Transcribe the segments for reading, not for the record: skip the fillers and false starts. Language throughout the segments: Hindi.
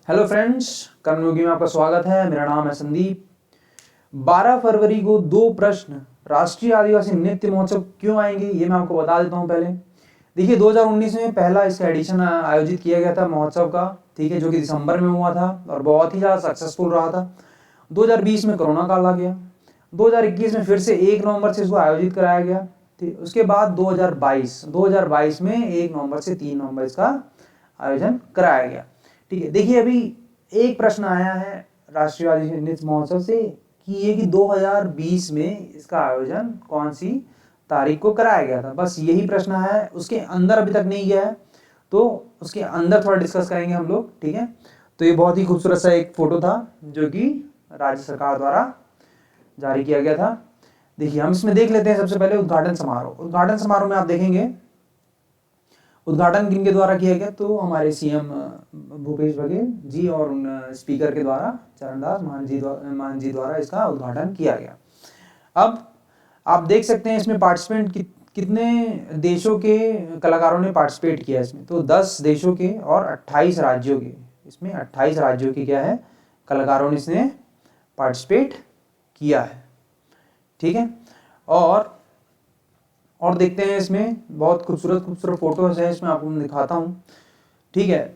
हेलो फ्रेंड्स, कर्मयोगी में आपका स्वागत है। मेरा नाम है संदीप। 12 फरवरी को 2 प्रश्न राष्ट्रीय आदिवासी नृत्य महोत्सव क्यों आएंगे, ये मैं आपको बता देता हूँ। पहले देखिए, 2019 में पहला इसका एडिशन आयोजित किया गया था महोत्सव का, ठीक है, जो कि दिसंबर में हुआ था और बहुत ही ज़्यादा सक्सेसफुल रहा था। 2020 में कोरोना काल आ गया। 2021 में फिर से 1 नवंबर से इसको आयोजित कराया गया। ठीक, उसके बाद 2022 में 1 नवंबर से 3 नवंबर इसका आयोजन कराया गया। ठीक है, देखिए अभी एक प्रश्न आया है राष्ट्रीय आदिवासी नृत्य महोत्सव से कि 2020 में इसका आयोजन कौन सी तारीख को कराया गया था। बस यही प्रश्न है, उसके अंदर अभी तक नहीं गया है, तो उसके अंदर थोड़ा डिस्कस करेंगे हम लोग। ठीक है, तो ये बहुत ही खूबसूरत सा एक फोटो था जो कि राज्य सरकार द्वारा जारी किया गया था। देखिए, हम इसमें देख लेते हैं सबसे पहले उद्घाटन समारोह में आप देखेंगे उद्घाटन किनके द्वारा किया गया, तो हमारे सीएम भूपेश बघेल जी और स्पीकर के द्वारा चरणदास मान जी द्वारा इसका उद्घाटन किया गया। अब आप देख सकते हैं इसमें पार्टिसिपेंट कितने देशों के कलाकारों ने पार्टिसिपेट किया इसमें, तो 10 देशों के और 28 राज्यों के, इसमें 28 राज्यों के क्या है कलाकारों ने इसने पार्टिसिपेट किया है। ठीक है, और देखते हैं इसमें बहुत खूबसूरत फोटोज हैं, इसमें आपको मैं दिखाता हूँ। ठीक है,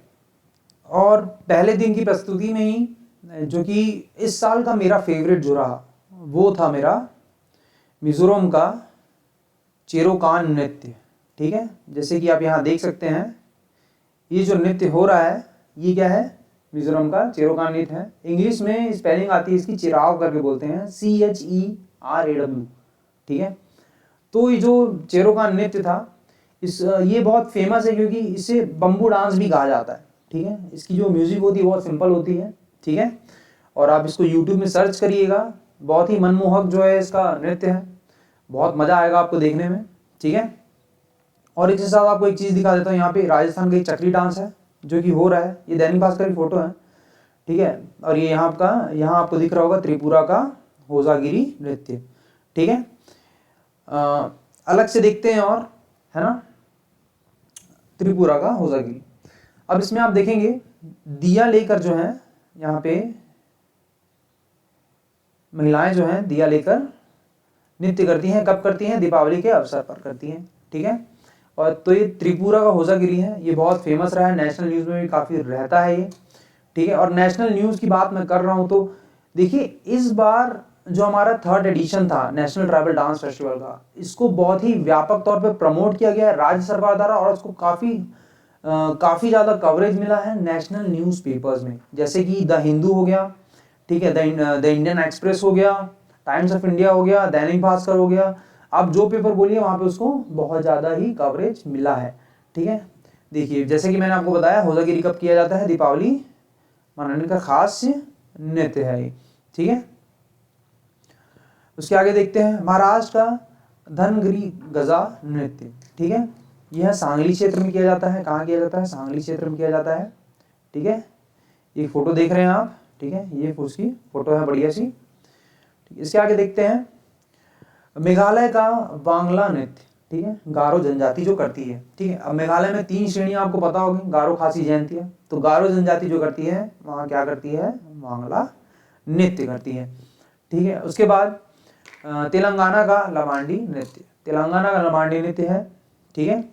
और पहले दिन की प्रस्तुति में ही जो कि इस साल का मेरा फेवरेट जो रहा वो था मेरा मिजोरम का चेरोकान नृत्य। ठीक है, जैसे कि आप यहाँ देख सकते हैं ये जो नृत्य हो रहा है ये क्या है, मिजोरम का चेरोकान नृत्य है। इंग्लिश में स्पेलिंग आती है इसकी चिराव करके बोलते हैं, CHERAW। ठीक है, तो ये जो चेरोकान नृत्य था ये बहुत फेमस है क्योंकि इसे बम्बू डांस भी कहा जाता है। ठीक है, इसकी जो म्यूजिक होती है बहुत सिंपल होती है। ठीक है, और आप इसको यूट्यूब में सर्च करिएगा, बहुत ही मनमोहक जो है इसका नृत्य है, बहुत मजा आएगा आपको देखने में। ठीक है, और इसके साथ आपको एक चीज दिखा देता हूँ, यहाँ पे राजस्थान का एक चक्री डांस है जो कि हो रहा है, ये दैनिक भास्कर की फोटो है। ठीक है, और ये यहाँ आपको दिख रहा होगा त्रिपुरा का होजागिरी नृत्य। ठीक है, अलग से देखते हैं और, है ना, त्रिपुरा का होजागिरी। अब इसमें आप देखेंगे दिया लेकर जो है यहाँ पे महिलाएं जो हैं दिया लेकर नृत्य करती हैं। कब करती हैं, दीपावली के अवसर पर करती हैं। ठीक है, और तो ये त्रिपुरा का होजागिरी है, ये बहुत फेमस रहा है, नेशनल न्यूज में भी काफी रहता है ये। ठीक है, और नेशनल न्यूज की बात मैं कर रहा हूं तो देखिए इस बार जो हमारा 3rd एडिशन था नेशनल ट्राइबल डांस फेस्टिवल का, इसको बहुत ही व्यापक तौर पे प्रमोट किया गया है राज्य सरकार द्वारा, और उसको काफी ज्यादा कवरेज मिला है नेशनल न्यूज़पेपर्स में, जैसे कि द हिंदू हो गया, ठीक है, द इंडियन एक्सप्रेस हो गया, टाइम्स ऑफ इंडिया हो गया, दैनिक भास्कर हो गया। आप जो पेपर बोलिए वहां पे उसको बहुत ज्यादा ही कवरेज मिला है। ठीक है, देखिए जैसे कि मैंने आपको बताया होजागिरी कब किया जाता है, दीपावली मनाने का खास नृत्य है ये। ठीक है, उसके आगे देखते हैं महाराष्ट्र का धनगरी गजा नृत्य। ठीक है, यह सांगली क्षेत्र में किया जाता है। कहाँ किया जाता है, सांगली क्षेत्र में किया जाता है। ठीक है, एक फोटो देख रहे हैं आप, ठीक है, ये उसकी फोटो है बढ़िया सी। इसके आगे देखते हैं मेघालय का वांगला नृत्य। ठीक है, गारो जनजाति जो करती है। ठीक है, अब मेघालय में 3 श्रेणियां आपको पता होगी, गारो, खासी, जयंतिया। तो गारो जनजाति जो करती है वहाँ क्या करती है, वांगला नृत्य करती है। ठीक है, उसके बाद तेलंगाना का लमांडी नृत्य, तेलंगाना का लमांडी नृत्य है। ठीक है,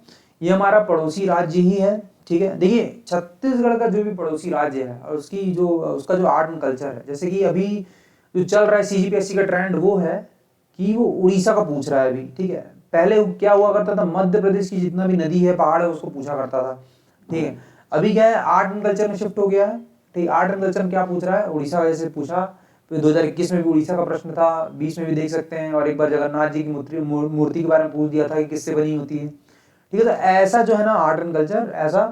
ये हमारा पड़ोसी राज्य ही है। ठीक है, देखिए छत्तीसगढ़ का जो भी पड़ोसी राज्य है और उसका जो आर्ट एंड कल्चर है, जैसे कि अभी जो चल रहा है CGPSC का ट्रेंड वो है कि वो उड़ीसा का पूछ रहा है अभी। ठीक है, पहले क्या हुआ करता था, मध्य प्रदेश की जितना भी नदी है, पहाड़ है, उसको पूछा करता था। ठीक है, अभी क्या है, आर्ट एंड कल्चर में शिफ्ट हो गया है। ठीक, आर्ट एंड कल्चर में क्या पूछ रहा है, उड़ीसा जैसे पूछा, फिर 2021 में भी उड़ीसा का प्रश्न था, 20 में भी देख सकते हैं, और एक बार जगन्नाथ जी की मूर्ति के बारे में पूछ दिया था कि किससे बनी होती है। ठीक है, तो ऐसा जो है ना आर्ट एंड कल्चर ऐसा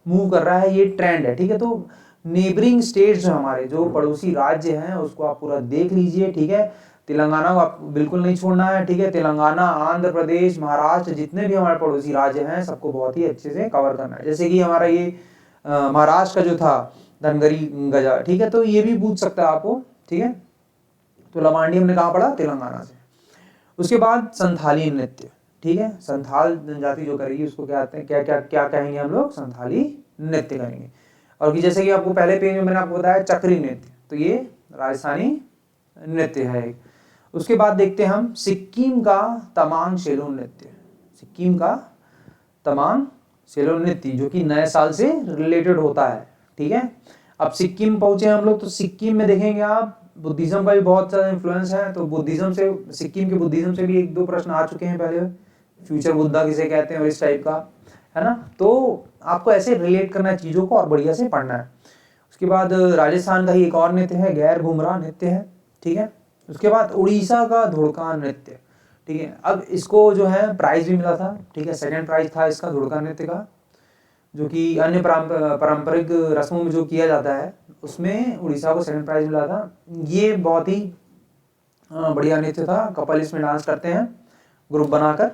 मूव कर रहा है, ये ट्रेंड है। ठीक है, तो नेबरिंग स्टेट्स जो हमारे जो पड़ोसी राज्य हैं उसको आप पूरा देख लीजिए। ठीक है, तेलंगाना को आप बिल्कुल नहीं छोड़ना है। ठीक है, तेलंगाना, आंध्र प्रदेश, महाराष्ट्र, जितने भी हमारे पड़ोसी राज्य हैं सबको बहुत ही अच्छे से कवर करना है। जैसे कि हमारा ये महाराष्ट्र का जो था धनगरी गजा, ठीक है, तो ये भी पूछ सकता है आपको। ठीक है, तो लमांडी हमने कहाँ पढ़ा, तेलंगाना से। उसके बाद संथाली नृत्य। ठीक है, संथाल जनजाति जो करेगी उसको क्या कहते हैं, क्या क्या क्या कहेंगे हम लोग, संथाली नृत्य करेंगे। और कि जैसे कि आपको पहले पेज में मैंने आपको बताया चक्री नृत्य, तो ये राजस्थानी नृत्य है एक। उसके बाद देखते हैं हम सिक्किम का तमांग सेलो नृत्य। सिक्किम का तमांग सेलो नृत्य जो कि नए साल से रिलेटेड होता है, ठीक है। अब सिक्किम पहुंचे हम लोग, तो सिक्किम में देखेंगे आप बुद्धिज्म का भी बहुत ज़्यादा इन्फ्लुएंस है। तो बुद्धिज्म से, सिक्किम के बुद्धिज्म से भी 1-2 प्रश्न आ चुके हैं पहले, फ्यूचर बुद्धा किसे कहते हैं और इस टाइप का, है ना। तो आपको ऐसे रिलेट करना है चीज़ों को और बढ़िया से पढ़ना है। उसके बाद राजस्थान का ही एक और नृत्य है, गैर घुमरा नृत्य है, ठीक है। उसके बाद उड़ीसा का धुड़का नृत्य, ठीक है। अब इसको जो है प्राइज भी मिला था, ठीक है, 2nd प्राइज था इसका धुड़का नृत्य का, जो कि अन्य पारंपरिक रस्मों में जो किया जाता है उसमें उड़ीसा को 2nd प्राइज मिला था। ये बहुत ही बढ़िया नृत्य था, कपल इसमें डांस करते हैं ग्रुप बनाकर।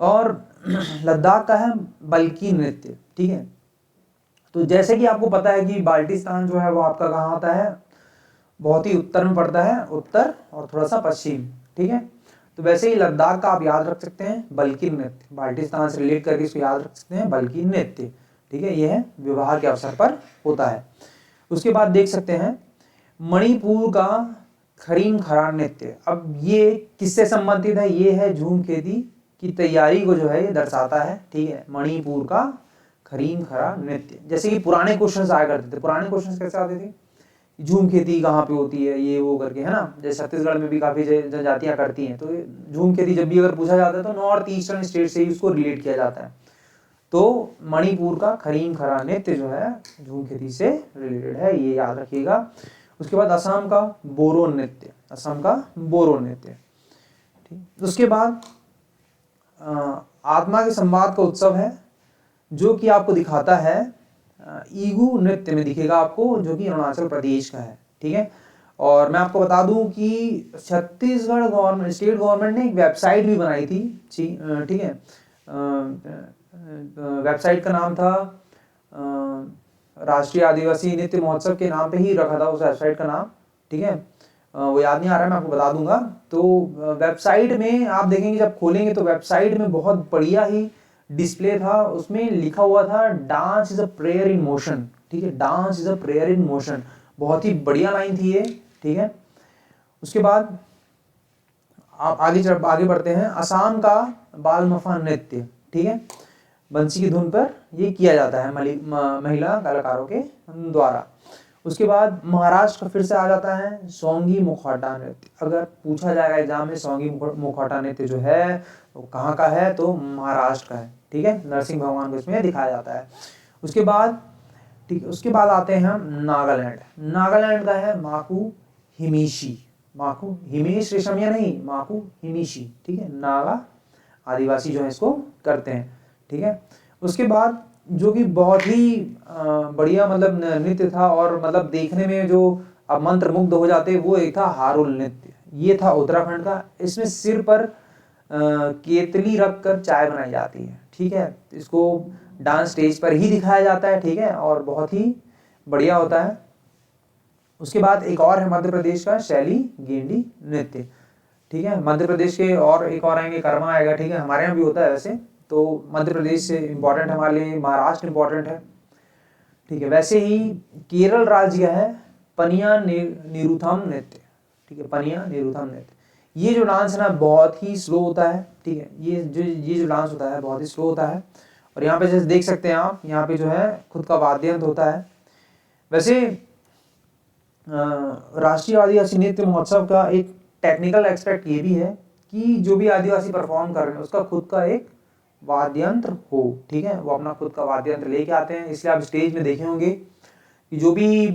और लद्दाख का है बल्की नृत्य, ठीक है। तो जैसे कि आपको पता है कि बाल्टिस्तान जो है वो आपका कहाँ आता है, बहुत ही उत्तर में पड़ता है, उत्तर और थोड़ा सा पश्चिम, ठीक है। तो वैसे ही लद्दाख का आप याद रख सकते हैं बल्की नृत्य, बाल्टिस्तान से रिलेट करके इसको याद रख सकते हैं बल्की नृत्य, ठीक है। यह विवाह के अवसर पर होता है। उसके बाद देख सकते हैं मणिपुर का खरीम खरा नृत्य। अब ये किससे संबंधित है, ये है झूम खेती की तैयारी को जो है ये दर्शाता है, ठीक है। मणिपुर का खरीम खरा नृत्य, जैसे कि पुराने क्वेश्चंस आया करते थे। पुराने क्वेश्चंस कैसे आते थे, झूम खेती कहाँ पे होती है, ये वो करके, है ना। जैसे छत्तीसगढ़ में भी काफ़ी जनजातियाँ करती हैं, तो झूम खेती जब भी अगर पूछा जाता है तो नॉर्थ ईस्टर्न स्टेट से ही उसको रिलेट किया जाता है। तो मणिपुर का खरीम खरा नृत्य जो है झूम खेती से रिलेटेड है, ये याद रखिएगा। उसके बाद असम का बोरो नृत्य, असम का बोरो नृत्य, ठीक। उसके बाद आत्मा के संवाद का उत्सव है, जो कि आपको दिखाता है ईगू नृत्य में दिखेगा आपको, जो कि अरुणाचल प्रदेश का है, ठीक है। और मैं आपको बता दूं कि छत्तीसगढ़ गवर्नमेंट, स्टेट गवर्नमेंट ने एक वेबसाइट भी बनाई थी, ठीक है। वेबसाइट का नाम था राष्ट्रीय आदिवासी नृत्य महोत्सव के नाम पे ही रखा था उस वेबसाइट का नाम, ठीक है। वो याद नहीं आ रहा है, मैं आपको बता दूंगा। तो वेबसाइट में आप देखेंगे, जब खोलेंगे तो वेबसाइट में बहुत बढ़िया ही डिस्प्ले था, उसमें लिखा हुआ था dance is a prayer in motion, ठीक है। Dance is a prayer in motion, बहुत ही बढ़िया लाइन थी ये, ठीक है। उसके बाद आप आगे बढ़ते हैं, असम का बालमफा नृत्य, ठीक है। बंसी की धुन पर ये किया जाता है महिला कलाकारों के द्वारा। उसके बाद महाराष्ट्र का फिर से आ जाता है सोंगी मुखौटा नृत्य। अगर पूछा जाएगा एग्जाम में सोंगी मुखौटा नृत्य जो है वो कहाँ का है, तो महाराष्ट्र का है, ठीक है। नरसिंह भगवान को इसमें दिखाया जाता है। उसके बाद, ठीक, उसके बाद आते हैं हम नागालैंड। नागालैंड का है माकू हिमीशी, माकू हिमेश रेशमिया नहीं, माकू हिमीशी, ठीक है। नागा आदिवासी जो है इसको करते हैं, ठीक है। उसके बाद जो कि बहुत ही बढ़िया मतलब नृत्य था और मतलब देखने में जो अब मंत्र मुग्ध हो जाते, वो एक था हारुल नृत्य। ये था उत्तराखंड का। इसमें सिर पर केतली रख कर चाय बनाई जाती है, ठीक है। इसको डांस स्टेज पर ही दिखाया जाता है, ठीक है, और बहुत ही बढ़िया होता है। उसके बाद एक और है मध्य प्रदेश का शैली गेंडी नृत्य, ठीक है। मध्य प्रदेश के और एक और आएंगे, कर्मा आएगा, ठीक है। हमारे यहाँ भी होता है वैसे, तो मध्य प्रदेश से इम्पोर्टेंट हमारे लिए, महाराष्ट्र इम्पोर्टेंट है, ठीक है। वैसे ही केरल राज्य है पनिया निरुथम नृत्य, ठीक है। पनिया निरुथम नृत्य, ये जो डांस है ना बहुत ही स्लो होता है, ठीक है। ये जो डांस होता है बहुत ही स्लो होता है। और यहाँ पे जैसे देख सकते हैं आप, यहाँ पे जो है खुद का वाद्य यंत्र होता है। वैसे राष्ट्रीय आदिवासी नृत्य महोत्सव का एक टेक्निकल एस्पेक्ट ये भी है कि जो भी आदिवासी परफॉर्म कर रहे हैं उसका खुद का एक वाद्य यंत्र हो, ठीक है। वो अपना खुद का वाद्य यंत्र लेके आते हैं। इसलिए आप स्टेज में देखे होंगे कि जो भी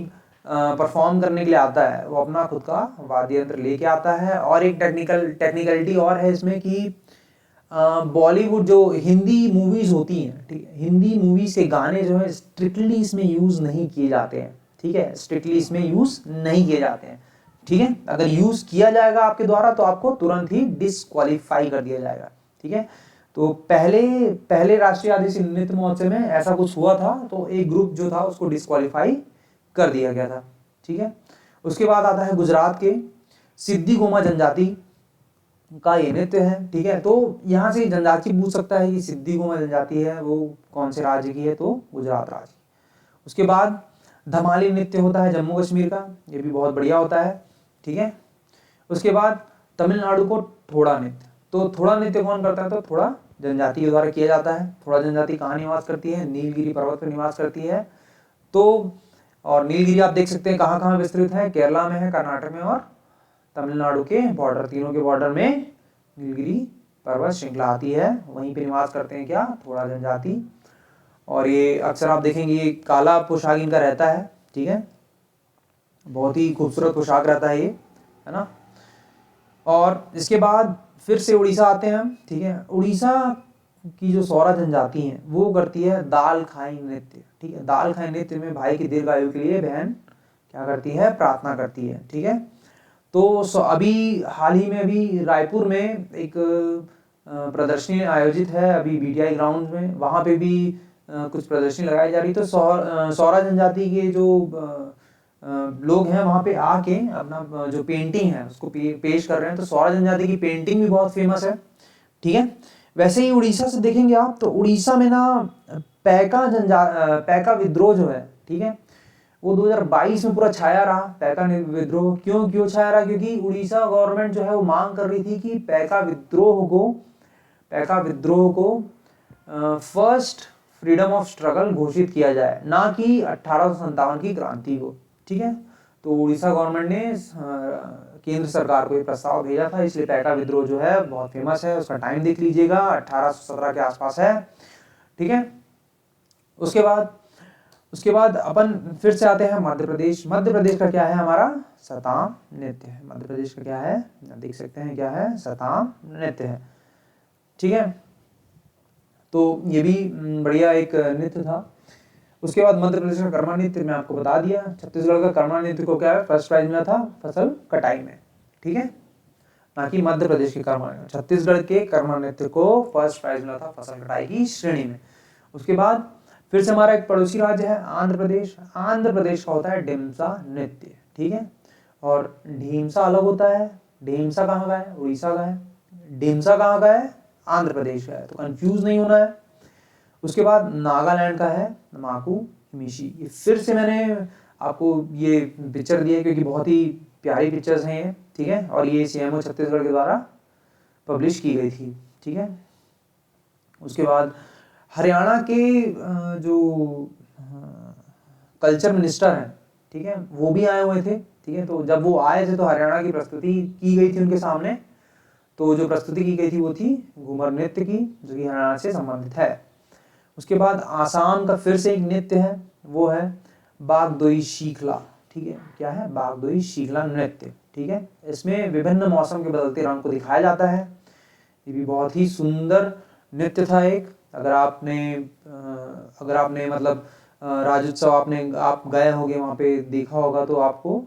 परफॉर्म करने के लिए आता है वो अपना खुद का वाद्य यंत्र लेके आता है। और एक टेक्निकलिटी और है इसमें कि बॉलीवुड जो हिंदी मूवीज होती हैं, ठीक है, हिंदी मूवीज के गाने जो है स्ट्रिक्टली इसमें यूज नहीं किए जाते हैं, ठीक है। स्ट्रिक्टली इसमें यूज नहीं किए जाते हैं, ठीक है। अगर यूज किया जाएगा आपके द्वारा तो आपको तुरंत ही डिस्क्वालीफाई कर दिया जाएगा, ठीक है। तो पहले राष्ट्रीय आदिवासी नृत्य महोत्सव में ऐसा कुछ हुआ था, तो एक ग्रुप जो था उसको डिस्क्वालीफाई कर दिया गया था, ठीक है। उसके बाद आता है गुजरात के सिद्धि गोमा जनजाति का ये नृत्य है, ठीक है। तो यहाँ से जनजाति पूछ सकता है कि सिद्धि गोमा जनजाति है वो कौन से राज्य की है, तो गुजरात राज्य। उसके बाद धमाली नृत्य होता है जम्मू कश्मीर का, ये भी बहुत बढ़िया होता है, ठीक है। उसके बाद तमिलनाडु को थोड़ा नृत्य, तो थोड़ा नृत्य कौन करता है, तो थोड़ा जनजाति के द्वारा किया जाता है। थोड़ा जनजाति कहाँ निवास करती है, नीलगिरी पर्वत पर निवास करती है। तो और नीलगिरी आप देख सकते हैं कहाँ कहाँ विस्तृत है, केरला में है, कर्नाटक में और तमिलनाडु के बॉर्डर, तीनों के बॉर्डर में नीलगिरी पर्वत श्रृंखला आती है, वहीं पे निवास करते हैं क्या, थोड़ा जनजाति। और ये अक्सर आप देखेंगे ये काला पोशाक इनका रहता है, ठीक है, बहुत ही खूबसूरत पोशाक रहता है ये, है ना। और इसके बाद फिर से उड़ीसा आते हैं हम, ठीक है। उड़ीसा की जो सौरा जनजाति है वो करती है दाल खाई नृत्य, ठीक है। दाल खाई नृत्य में भाई की दीर्घायु के लिए बहन क्या करती है, प्रार्थना करती है, ठीक है। तो अभी हाल ही में अभी रायपुर में एक प्रदर्शनी आयोजित है अभी बीटीआई ग्राउंड में, वहाँ पे भी कुछ प्रदर्शनी लगाई जा रही। तो सौरा जनजाति के जो लोग हैं वहाँ पे आके अपना जो पेंटिंग है उसको पेश कर रहे हैं। तो सौरा जनजाति की पेंटिंग भी बहुत फेमस है, ठीक है। वैसे ही उड़ीसा से देखेंगे आप तो उड़ीसा में ना पैका विद्रोह जो है, ठीक है, वो 2022 में पूरा छाया रहा। पैका विद्रोह क्यों छाया रहा, क्योंकि उड़ीसा गवर्नमेंट जो है वो मांग कर रही थी कि पैका विद्रोह को फर्स्ट फ्रीडम ऑफ स्ट्रगल घोषित किया जाए, ना कि 1857 की क्रांति को, ठीक है। तो उड़ीसा गवर्नमेंट ने केंद्र सरकार को ये प्रस्ताव भेजा था, इसलिए पैका विद्रोह जो है बहुत फेमस है। उसका टाइम देख लीजिएगा, 1817 के आसपास है, ठीक है। उसके बाद अपन फिर से आते हैं मध्य प्रदेश। मध्य प्रदेश का क्या है, हमारा सताम नृत्य है। मध्य प्रदेश का क्या है, देख सकते हैं क्या है, सताम नृत्य है, ठीक है। तो ये भी बढ़िया एक नृत्य था। उसके बाद मध्य प्रदेश का कर्मा नृत्य मैं आपको बता दिया। छत्तीसगढ़ का कर्मा नृत्य को क्या है, फर्स्ट प्राइज मिला था फसल कटाई में, ठीक है, ना कि मध्य प्रदेश के कर्मा। छत्तीसगढ़ के कर्मा नृत्य को फर्स्ट प्राइज मिला था फसल कटाई की श्रेणी में। उसके बाद फिर से हमारा एक पड़ोसी राज्य है आंध्र प्रदेश। आंध्र प्रदेश का होता है ढीमसा नृत्य, ठीक है। और ढीमसा अलग होता है। ढीमसा कहाँ का है, उड़ीसा का है। ढीमसा कहाँ का है, आंध्र प्रदेश का है, तो कंफ्यूज नहीं होना है। उसके बाद नागालैंड का है माकू मिशी। ये फिर से मैंने आपको ये पिक्चर दी है क्योंकि बहुत ही प्यारी पिक्चर्स हैं ये, ठीक है। और ये सीएमओ छत्तीसगढ़ के द्वारा पब्लिश की गई थी, ठीक है। उसके बाद हरियाणा के जो कल्चर मिनिस्टर हैं, ठीक है, वो भी आए हुए थे, ठीक है। तो जब वो आए थे तो हरियाणा की प्रस्तुति की गई थी उनके सामने। तो जो प्रस्तुति की गई थी वो थी घूमर नृत्य की, जो कि हरियाणा से संबंधित है। उसके बाद आसाम का फिर से एक नृत्य है, वो है बागदोई शीखला, ठीक है। क्या है, बागदोई शीखला नृत्य, ठीक है। इसमें विभिन्न मौसम के बदलते रंग को दिखाया जाता है। ये भी बहुत ही सुंदर नृत्य था एक। अगर आपने मतलब राज्योत्सव आप गए होंगे वहाँ पे देखा होगा तो आपको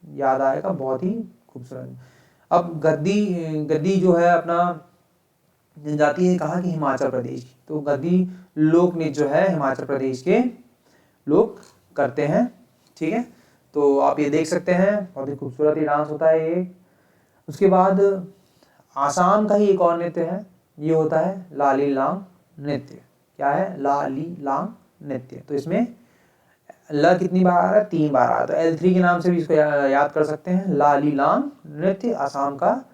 याद आएगा, बहुत ही खूबसूरत। अब गद्दी जो है अपना जनजाति है कहाँ की, हिमाचल प्रदेश की। तो गद्दी लोक नृत्य जो है हिमाचल प्रदेश के लोग करते हैं, ठीक है। तो आप ये देख सकते हैं, बहुत ही खूबसूरत ये डांस होता है ये। उसके बाद आसाम का ही एक और नृत्य है, ये होता है लाली लांग नृत्य। क्या है, लाली लांग नृत्य। तो इसमें ल कितनी बार आ रहा है, 3 बार आ रहा है। तो L3 के नाम से भी इसको याद कर सकते हैं, लाली लांग नृत्य आसाम का।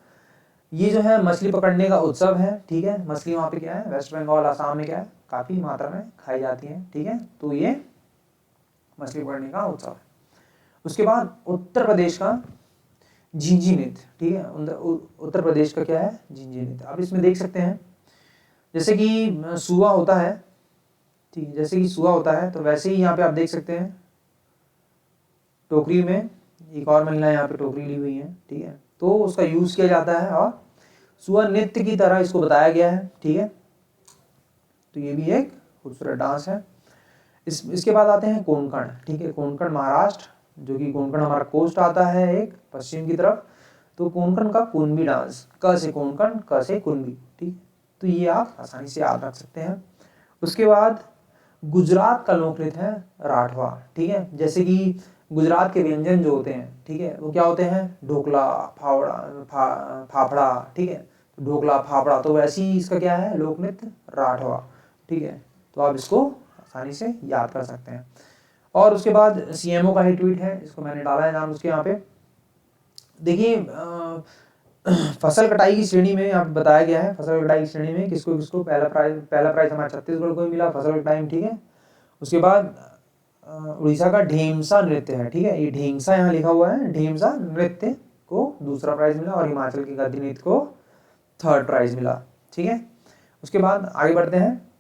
ये जो है मछली पकड़ने का उत्सव है, ठीक है। मछली वहाँ पे क्या है, वेस्ट बंगाल आसाम में क्या है, काफ़ी मात्रा में खाई जाती है, ठीक है। तो ये मछली पकड़ने का उत्सव है। उसके बाद उत्तर प्रदेश का झिंझी नृत्य, ठीक है। उत्तर प्रदेश का क्या है, झिंझी नृत्य। अब इसमें देख सकते हैं जैसे कि सुआ होता है, ठीक है, जैसे कि सुआ होता है तो वैसे ही यहाँ पे आप देख सकते हैं टोकरी में एक और महिला यहाँ पे टोकरी ली हुई है, ठीक है। तो उसका यूज किया जाता है और सुआ नृत्य की तरह इसको बताया गया है, ठीक है। तो ये भी एक खूबसूरत डांस है। इसके बाद आते हैं कोंकण, ठीक है। कोंकण महाराष्ट्र, जो कि कोंकण हमारा कोस्ट आता है एक पश्चिम की तरफ। तो कोंकण का कुणबी डांस, क से कोंकण, क से कुणबी, ठीक। तो ये आप आसानी से याद रख सकते हैं। उसके बाद गुजरात का लोक नृत्य है राठवा, ठीक है। जैसे कि गुजरात के व्यंजन जो होते हैं, ठीक है, वो क्या होते हैं, ढोकला, फाफड़ा, ठीक है। ढोकला, फाफड़ा, तो वैसे ही इसका क्या है, लोक नृत्य राठवा, ठीक है। तो आप इसको आसानी से याद कर सकते हैं। और उसके बाद CMO का ही ट्वीट है, इसको मैंने डाला है नाम उसके यहाँ पे। देखिए फसल कटाई की श्रेणी में यहाँ पे बताया गया है, फसल कटाई की श्रेणी में किसको किसको पहला प्राइज हमारे छत्तीसगढ़ को ही मिला फसल कटाई में, ठीक है। उसके बाद उड़ीसा का ढीमसा नृत्य है, ठीक है, ये ढीमसा यहाँ लिखा हुआ है, ढीमसा नृत्य को दूसरा प्राइज मिला और हिमाचल की गद्दी नृत्य को थर्ड प्राइज मिला, ठीक है। उसके बाद आगे बढ़ते हैं।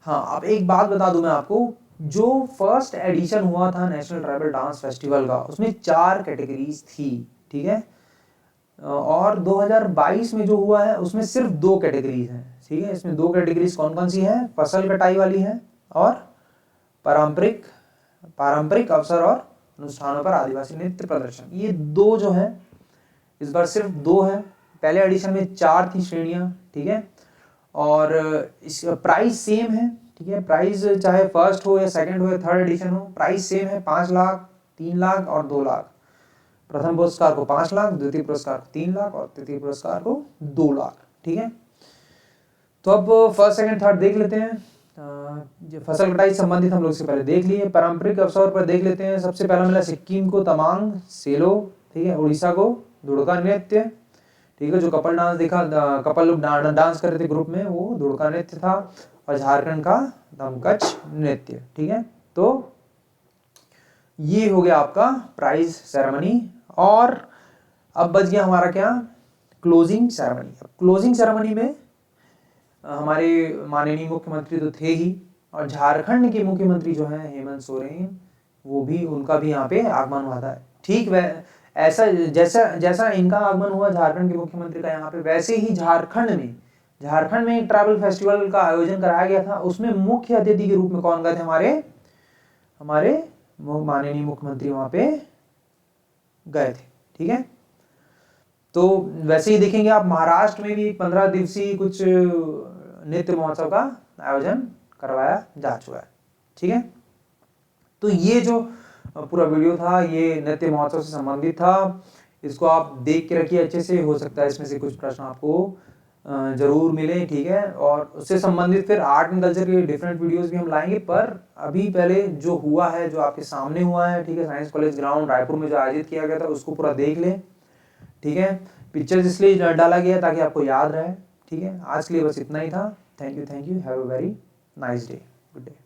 हाँ, अब एक बात बता दूं मैं आपको, जो फर्स्ट एडिशन हुआ था नेशनल ट्राइबल डांस फेस्टिवल का, उसमें 4 कैटेगरीज थी, ठीक है। और 2022 में जो हुआ है उसमें सिर्फ 2 कैटेगरीज हैं, ठीक है। इसमें 2 कैटेगरीज कौन कौन सी हैं, फसल कटाई वाली हैं और पारंपरिक अवसर और अनुष्ठानों पर आदिवासी नृत्य प्रदर्शन। ये 2 जो है इस बार सिर्फ 2 है, पहले एडिशन में 4 थी श्रेणियां, ठीक है। और इस प्राइस सेम है, ठीक है, प्राइस चाहे फर्स्ट हो या सेकंड हो या थर्ड एडिशन हो, प्राइस सेम है, 5 लाख, 3 लाख और 2 लाख। प्रथम पुरस्कार को 5 लाख, द्वितीय पुरस्कार को 3 लाख और तृतीय पुरस्कार को 2 लाख, ठीक है। तो अब फर्स्ट सेकंड थर्ड देख लेते हैं। जो फसल कटाई संबंधित हम लोग इससे पहले देख लिए, पारंपरिक अवसर पर देख लेते हैं। सबसे पहला मिला सिक्किम को तमांग सेलो, ठीक है, उड़ीसा को दुड़का नृत्य, ठीक है, जो कपल डांस देखा, कपल लोग डांस कर रहे थे ग्रुप में, वो दुड़का नृत्य था। और झारखंड का दमकच नृत्य, ठीक है। तो ये हो गया आपका प्राइज सेरेमनी। और अब बच गया हमारा क्या, क्लोजिंग सेरेमनी। क्लोजिंग सेरेमनी में हमारे माननीय मुख्यमंत्री तो थे ही, और झारखंड के मुख्यमंत्री जो हैं हेमंत सोरेन, वो भी, उनका भी यहाँ पे आगमन हुआ था। ठीक वह ऐसा जैसा इनका आगमन हुआ झारखंड के मुख्यमंत्री का यहाँ पे, वैसे ही झारखंड में एक ट्राइबल फेस्टिवल का आयोजन कराया गया था। उसमें मुख्य अतिथि के रूप में कौन गए थे, हमारे माननीय मुख्यमंत्री वहां पे गए थे, ठीक है। तो वैसे ही देखेंगे आप, महाराष्ट्र में भी 15 दिवसीय कुछ नृत्य महोत्सव का आयोजन करवाया जा चुका है, ठीक है। तो ये जो पूरा वीडियो था ये नृत्य महोत्सव से संबंधित था। इसको आप देख के रखिए अच्छे से, हो सकता है इसमें से कुछ प्रश्न आपको जरूर मिले, ठीक है। और उससे संबंधित फिर आर्ट एंड कल्चर के डिफरेंट वीडियोस भी हम लाएंगे, पर अभी पहले जो हुआ है, जो आपके सामने हुआ है, ठीक है, साइंस कॉलेज ग्राउंड रायपुर में जो आयोजित किया गया था, उसको पूरा देख लें, ठीक है। पिक्चर्स इसलिए डाला गया ताकि आपको याद रहे, ठीक है। आज के लिए बस इतना ही था। Thank you, have a very nice day, good day.